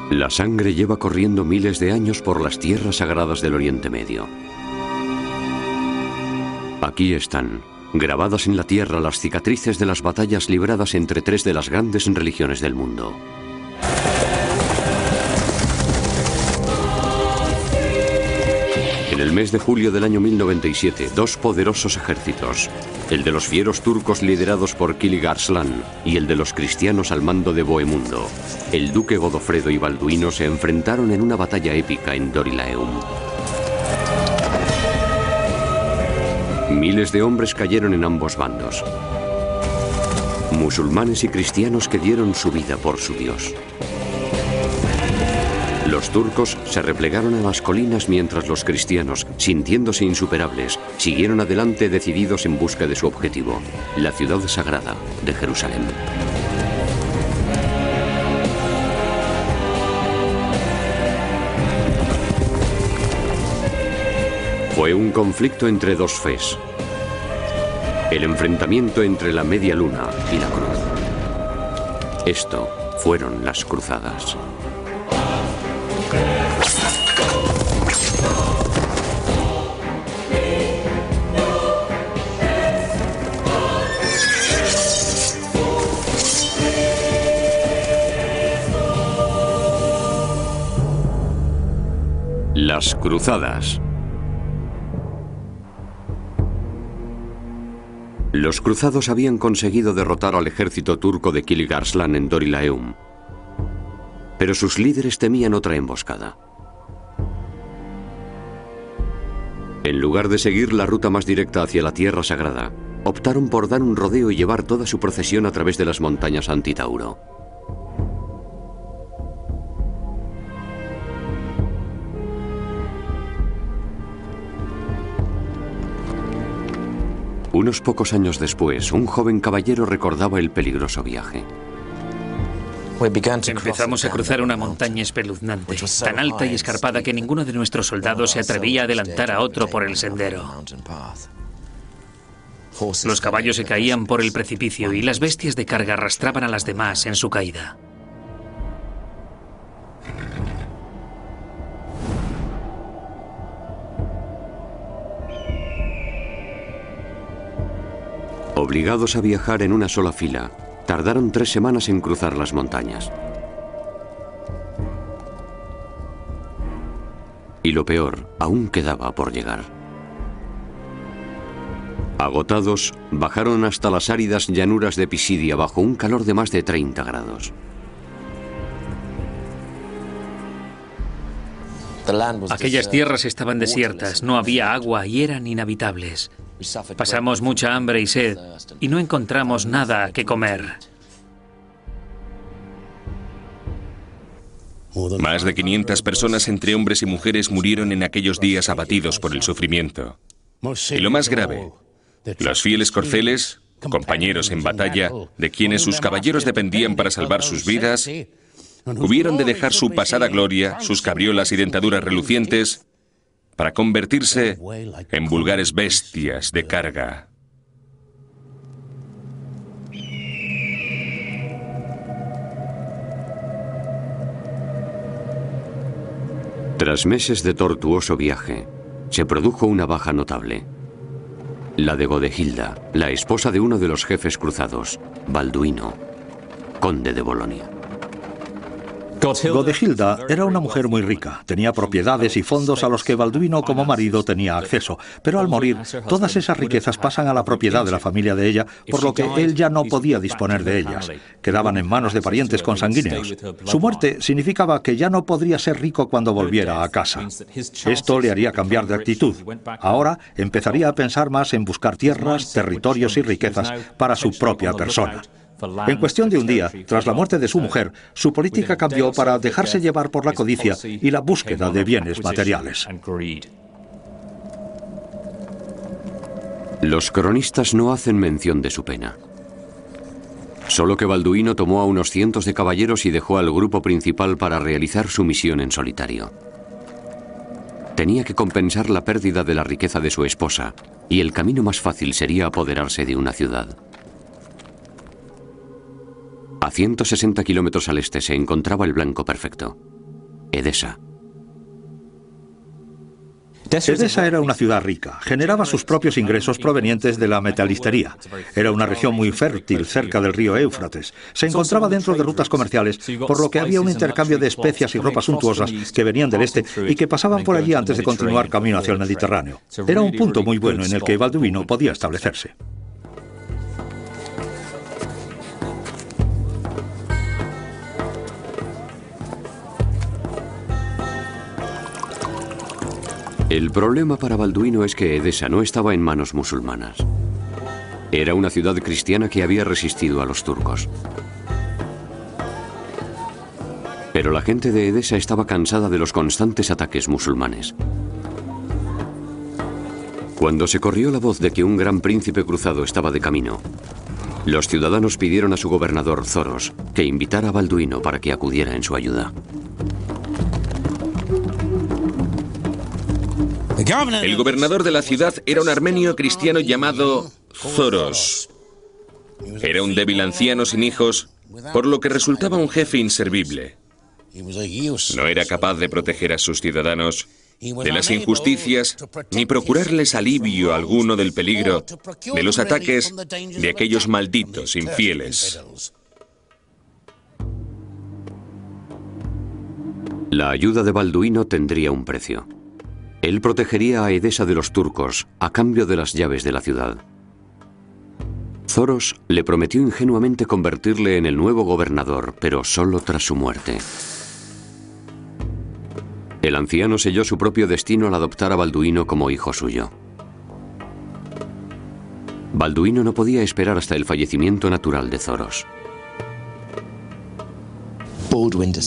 La sangre lleva corriendo miles de años por las tierras sagradas del Oriente Medio. Aquí están, grabadas en la tierra, las cicatrices de las batallas libradas entre tres de las grandes religiones del mundo. En el mes de julio del año 1097, dos poderosos ejércitos, el de los fieros turcos liderados por Kilig Arslan y el de los cristianos al mando de Bohemundo, el duque Godofredo y Balduino, se enfrentaron en una batalla épica en Dorilaeum. Miles de hombres cayeron en ambos bandos, musulmanes y cristianos que dieron su vida por su Dios. Los turcos se replegaron a las colinas mientras los cristianos, sintiéndose insuperables, siguieron adelante decididos en busca de su objetivo, la ciudad sagrada de Jerusalén. Fue un conflicto entre dos fes, el enfrentamiento entre la media luna y la cruz. Esto fueron las cruzadas. Las cruzadas. Los cruzados habían conseguido derrotar al ejército turco de Kilig Arslan en Dorilaeum, pero sus líderes temían otra emboscada. En lugar de seguir la ruta más directa hacia la Tierra Sagrada, optaron por dar un rodeo y llevar toda su procesión a través de las montañas Antitauro. Unos pocos años después, un joven caballero recordaba el peligroso viaje. Empezamos a cruzar una montaña espeluznante, tan alta y escarpada que ninguno de nuestros soldados se atrevía a adelantar a otro por el sendero. Los caballos se caían por el precipicio y las bestias de carga arrastraban a las demás en su caída. Obligados a viajar en una sola fila, tardaron 3 semanas en cruzar las montañas. Y lo peor aún quedaba por llegar. Agotados, bajaron hasta las áridas llanuras de Pisidia bajo un calor de más de 30 grados. Aquellas tierras estaban desiertas, no había agua y eran inhabitables. Pasamos mucha hambre y sed y no encontramos nada que comer. Más de 500 personas entre hombres y mujeres murieron en aquellos días abatidos por el sufrimiento. Y lo más grave, los fieles corceles, compañeros en batalla, de quienes sus caballeros dependían para salvar sus vidas, hubieron de dejar su pasada gloria, sus cabriolas y dentaduras relucientes, para convertirse en vulgares bestias de carga. Tras meses de tortuoso viaje, se produjo una baja notable. La de Godehilda, la esposa de uno de los jefes cruzados, Balduino, conde de Bolonia. Godehilda era una mujer muy rica, tenía propiedades y fondos a los que Balduino como marido tenía acceso, pero al morir, todas esas riquezas pasan a la propiedad de la familia de ella, por lo que él ya no podía disponer de ellas. Quedaban en manos de parientes consanguíneos. Su muerte significaba que ya no podría ser rico cuando volviera a casa. Esto le haría cambiar de actitud. Ahora empezaría a pensar más en buscar tierras, territorios y riquezas para su propia persona. En cuestión de un día, tras la muerte de su mujer, su política cambió para dejarse llevar por la codicia y la búsqueda de bienes materiales. Los cronistas no hacen mención de su pena. Solo que Balduino tomó a unos cientos de caballeros y dejó al grupo principal para realizar su misión en solitario. Tenía que compensar la pérdida de la riqueza de su esposa, y el camino más fácil sería apoderarse de una ciudad. A 160 kilómetros al este se encontraba el blanco perfecto. Edesa. Edesa era una ciudad rica, generaba sus propios ingresos provenientes de la metalistería. Era una región muy fértil cerca del río Éufrates. Se encontraba dentro de rutas comerciales, por lo que había un intercambio de especias y ropas suntuosas que venían del este y que pasaban por allí antes de continuar camino hacia el Mediterráneo. Era un punto muy bueno en el que Balduino podía establecerse. El problema para Balduino es que Edesa no estaba en manos musulmanas. Era una ciudad cristiana que había resistido a los turcos. Pero la gente de Edesa estaba cansada de los constantes ataques musulmanes. Cuando se corrió la voz de que un gran príncipe cruzado estaba de camino, los ciudadanos pidieron a su gobernador Zoros que invitara a Balduino para que acudiera en su ayuda. El gobernador de la ciudad era un armenio cristiano llamado Zoros. Era un débil anciano sin hijos, por lo que resultaba un jefe inservible. No era capaz de proteger a sus ciudadanos de las injusticias ni procurarles alivio alguno del peligro de los ataques de aquellos malditos infieles. La ayuda de Balduino tendría un precio. Él protegería a Edesa de los turcos a cambio de las llaves de la ciudad. Zoros le prometió ingenuamente convertirle en el nuevo gobernador, pero solo tras su muerte. El anciano selló su propio destino al adoptar a Balduino como hijo suyo. Balduino no podía esperar hasta el fallecimiento natural de Zoros.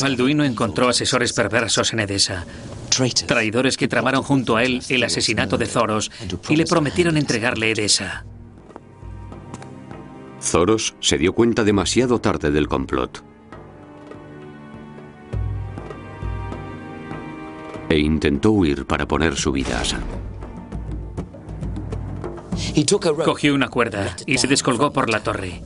Balduino encontró asesores perversos en Edesa, traidores que tramaron junto a él el asesinato de Zoros y le prometieron entregarle Edesa. Zoros se dio cuenta demasiado tarde del complot e intentó huir para poner su vida a salvo. Cogió una cuerda y se descolgó por la torre.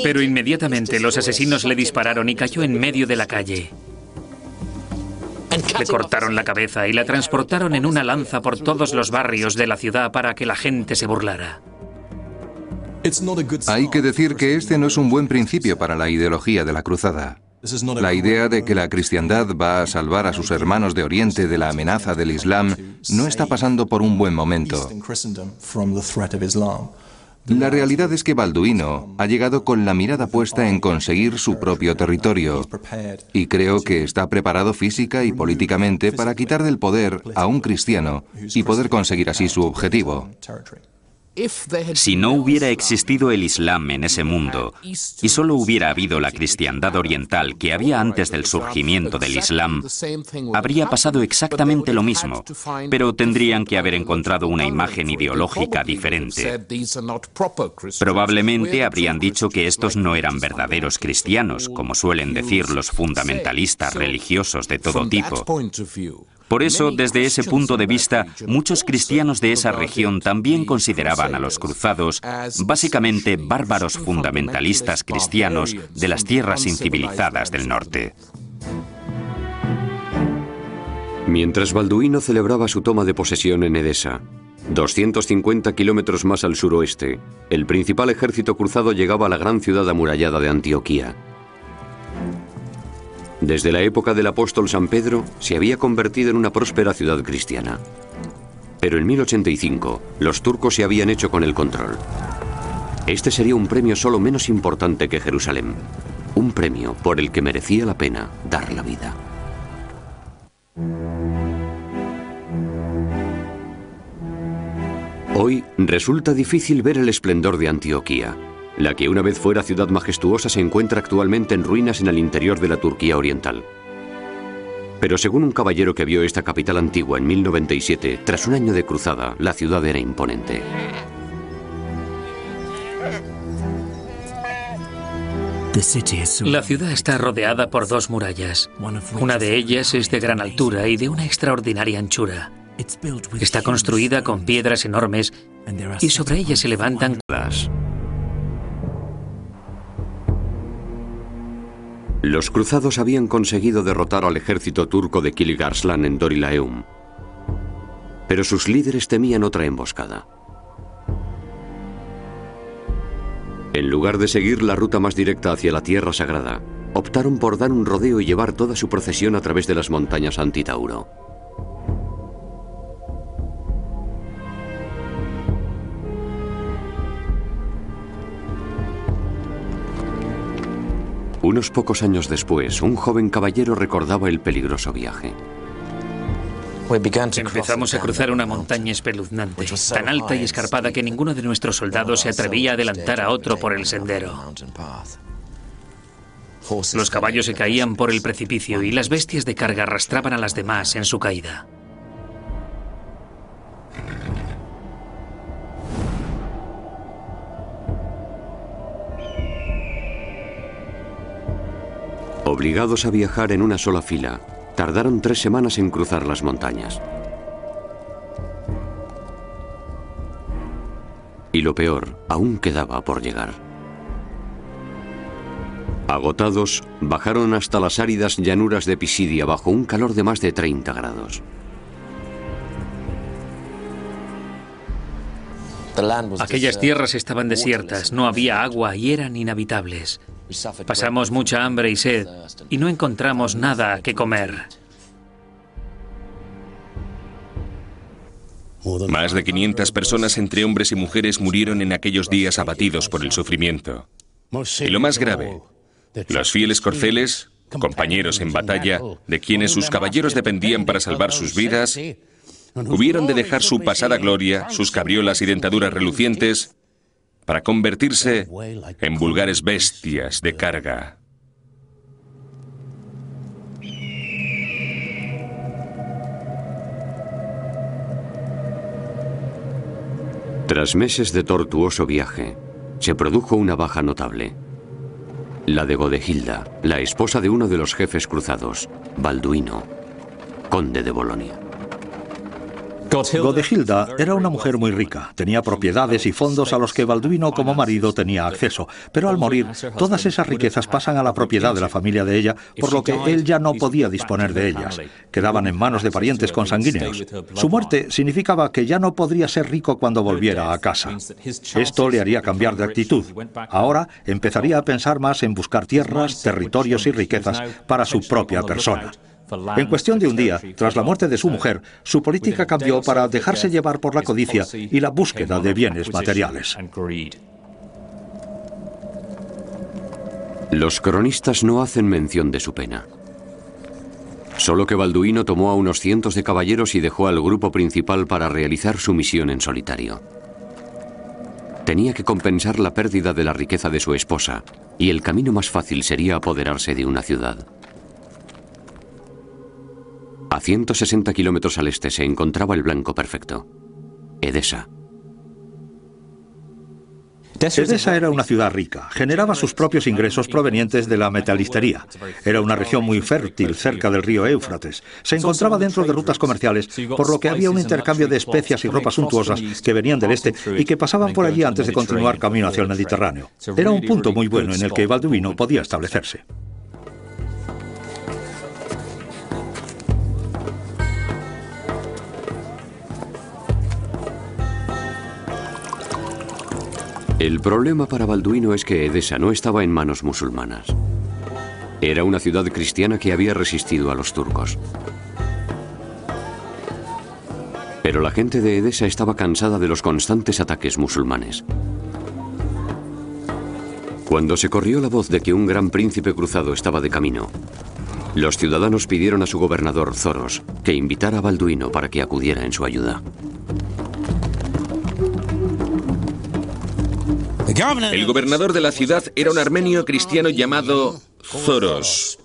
Pero inmediatamente los asesinos le dispararon y cayó en medio de la calle. Le cortaron la cabeza y la transportaron en una lanza por todos los barrios de la ciudad para que la gente se burlara. Hay que decir que este no es un buen principio para la ideología de la cruzada. La idea de que la cristiandad va a salvar a sus hermanos de Oriente de la amenaza del Islam no está pasando por un buen momento. La realidad es que Balduino ha llegado con la mirada puesta en conseguir su propio territorio y creo que está preparado física y políticamente para quitar del poder a un cristiano y poder conseguir así su objetivo. Si no hubiera existido el Islam en ese mundo y solo hubiera habido la cristiandad oriental que había antes del surgimiento del Islam, habría pasado exactamente lo mismo, pero tendrían que haber encontrado una imagen ideológica diferente. Probablemente habrían dicho que estos no eran verdaderos cristianos, como suelen decir los fundamentalistas religiosos de todo tipo. Por eso, desde ese punto de vista, muchos cristianos de esa región también consideraban a los cruzados básicamente bárbaros fundamentalistas cristianos de las tierras incivilizadas del norte. Mientras Balduino celebraba su toma de posesión en Edesa, 250 kilómetros más al suroeste, el principal ejército cruzado llegaba a la gran ciudad amurallada de Antioquía. Desde la época del apóstol San Pedro, se había convertido en una próspera ciudad cristiana. Pero en 1085, los turcos se habían hecho con el control. Este sería un premio solo menos importante que Jerusalén. Un premio por el que merecía la pena dar la vida. Hoy resulta difícil ver el esplendor de Antioquía. La que una vez fuera ciudad majestuosa se encuentra actualmente en ruinas en el interior de la Turquía oriental. Pero según un caballero que vio esta capital antigua en 1097, tras un año de cruzada, la ciudad era imponente. La ciudad está rodeada por dos murallas. Una de ellas es de gran altura y de una extraordinaria anchura. Está construida con piedras enormes y sobre ella se levantan Los cruzados habían conseguido derrotar al ejército turco de Kilij Arslan en Dorilaeum, pero sus líderes temían otra emboscada. En lugar de seguir la ruta más directa hacia la Tierra Sagrada, optaron por dar un rodeo y llevar toda su procesión a través de las montañas Antitauro. Unos pocos años después, un joven caballero recordaba el peligroso viaje. Empezamos a cruzar una montaña espeluznante, tan alta y escarpada que ninguno de nuestros soldados se atrevía a adelantar a otro por el sendero. Los caballos se caían por el precipicio y las bestias de carga arrastraban a las demás en su caída. Obligados a viajar en una sola fila, tardaron 3 semanas en cruzar las montañas. Y lo peor aún quedaba por llegar. Agotados, bajaron hasta las áridas llanuras de Pisidia bajo un calor de más de 30 grados. Aquellas tierras estaban desiertas, no había agua y eran inhabitables. Pasamos mucha hambre y sed y no encontramos nada que comer. Más de 500 personas entre hombres y mujeres murieron en aquellos días abatidos por el sufrimiento. Y lo más grave, los fieles corceles, compañeros en batalla, de quienes sus caballeros dependían para salvar sus vidas, hubieron de dejar su pasada gloria, sus cabriolas y dentaduras relucientes, para convertirse en vulgares bestias de carga. Tras meses de tortuoso viaje, se produjo una baja notable. La de Godehilda, la esposa de uno de los jefes cruzados, Balduino, conde de Bolonia. Godehilda era una mujer muy rica, tenía propiedades y fondos a los que Balduino como marido tenía acceso, pero al morir, todas esas riquezas pasan a la propiedad de la familia de ella, por lo que él ya no podía disponer de ellas. Quedaban en manos de parientes consanguíneos. Su muerte significaba que ya no podría ser rico cuando volviera a casa. Esto le haría cambiar de actitud. Ahora empezaría a pensar más en buscar tierras, territorios y riquezas para su propia persona. En cuestión de un día, tras la muerte de su mujer, su política cambió para dejarse llevar por la codicia y la búsqueda de bienes materiales. Los cronistas no hacen mención de su pena. Solo que Balduino tomó a unos cientos de caballeros y dejó al grupo principal para realizar su misión en solitario. Tenía que compensar la pérdida de la riqueza de su esposa, y el camino más fácil sería apoderarse de una ciudad. A 160 kilómetros al este se encontraba el blanco perfecto, Edesa. Edesa era una ciudad rica, generaba sus propios ingresos provenientes de la metalistería. Era una región muy fértil cerca del río Éufrates. Se encontraba dentro de rutas comerciales, por lo que había un intercambio de especias y ropas suntuosas que venían del este y que pasaban por allí antes de continuar camino hacia el Mediterráneo. Era un punto muy bueno en el que Balduino podía establecerse. El problema para Balduino es que Edesa no estaba en manos musulmanas. Era una ciudad cristiana que había resistido a los turcos. Pero la gente de Edesa estaba cansada de los constantes ataques musulmanes. Cuando se corrió la voz de que un gran príncipe cruzado estaba de camino, los ciudadanos pidieron a su gobernador, Zoros, que invitara a Balduino para que acudiera en su ayuda. El gobernador de la ciudad era un armenio cristiano llamado Zoros.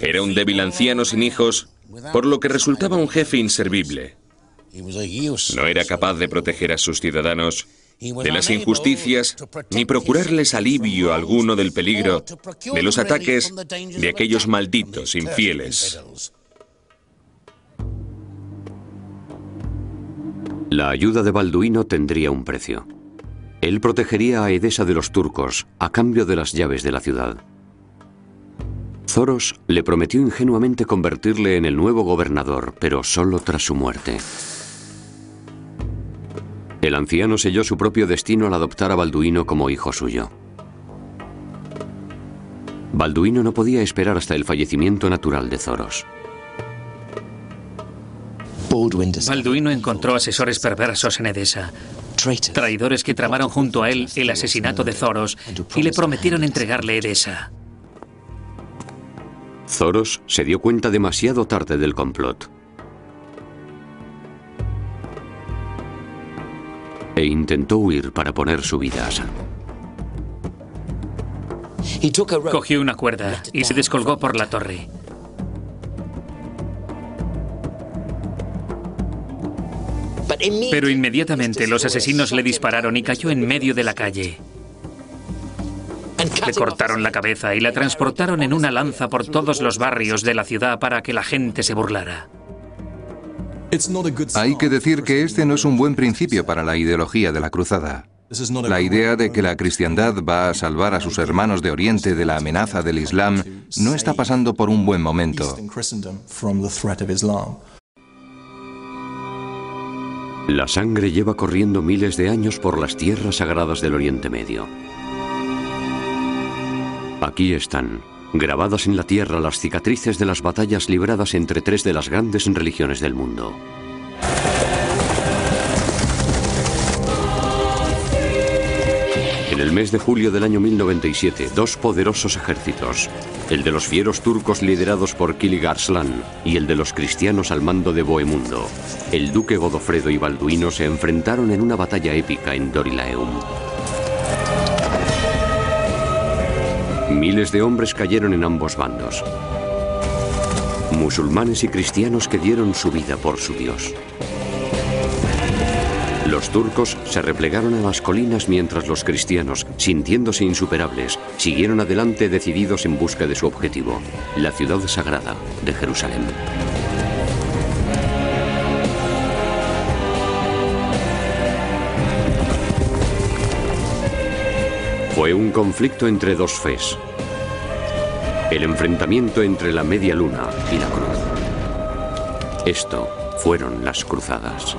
Era un débil anciano sin hijos, por lo que resultaba un jefe inservible. No era capaz de proteger a sus ciudadanos de las injusticias ni procurarles alivio alguno del peligro de los ataques de aquellos malditos infieles. La ayuda de Balduino tendría un precio. Él protegería a Edesa de los turcos a cambio de las llaves de la ciudad. Zoros le prometió ingenuamente convertirle en el nuevo gobernador, pero solo tras su muerte. El anciano selló su propio destino al adoptar a Balduino como hijo suyo. Balduino no podía esperar hasta el fallecimiento natural de Zoros. Balduino encontró asesores perversos en Edesa, traidores que tramaron junto a él el asesinato de Zoros y le prometieron entregarle Edesa. Zoros se dio cuenta demasiado tarde del complot e intentó huir para poner su vida a salvo. Cogió una cuerda y se descolgó por la torre. Pero inmediatamente los asesinos le dispararon y cayó en medio de la calle. Le cortaron la cabeza y la transportaron en una lanza por todos los barrios de la ciudad para que la gente se burlara. Hay que decir que este no es un buen principio para la ideología de la cruzada. La idea de que la cristiandad va a salvar a sus hermanos de Oriente de la amenaza del Islam no está pasando por un buen momento. La sangre lleva corriendo miles de años por las tierras sagradas del Oriente Medio. Aquí están, grabadas en la tierra, las cicatrices de las batallas libradas entre tres de las grandes religiones del mundo. En el mes de julio del año 1097, dos poderosos ejércitos, el de los fieros turcos liderados por Kilig Arslan y el de los cristianos al mando de Bohemundo, el duque Godofredo y Balduino se enfrentaron en una batalla épica en Dorilaeum. Miles de hombres cayeron en ambos bandos, musulmanes y cristianos que dieron su vida por su Dios. Los turcos se replegaron a las colinas mientras los cristianos, sintiéndose insuperables, siguieron adelante decididos en busca de su objetivo, la ciudad sagrada de Jerusalén. Fue un conflicto entre dos fes, el enfrentamiento entre la media luna y la cruz. Esto fueron las cruzadas.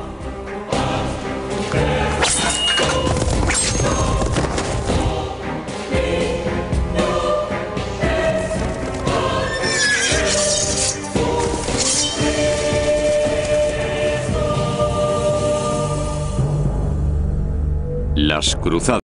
Las cruzadas.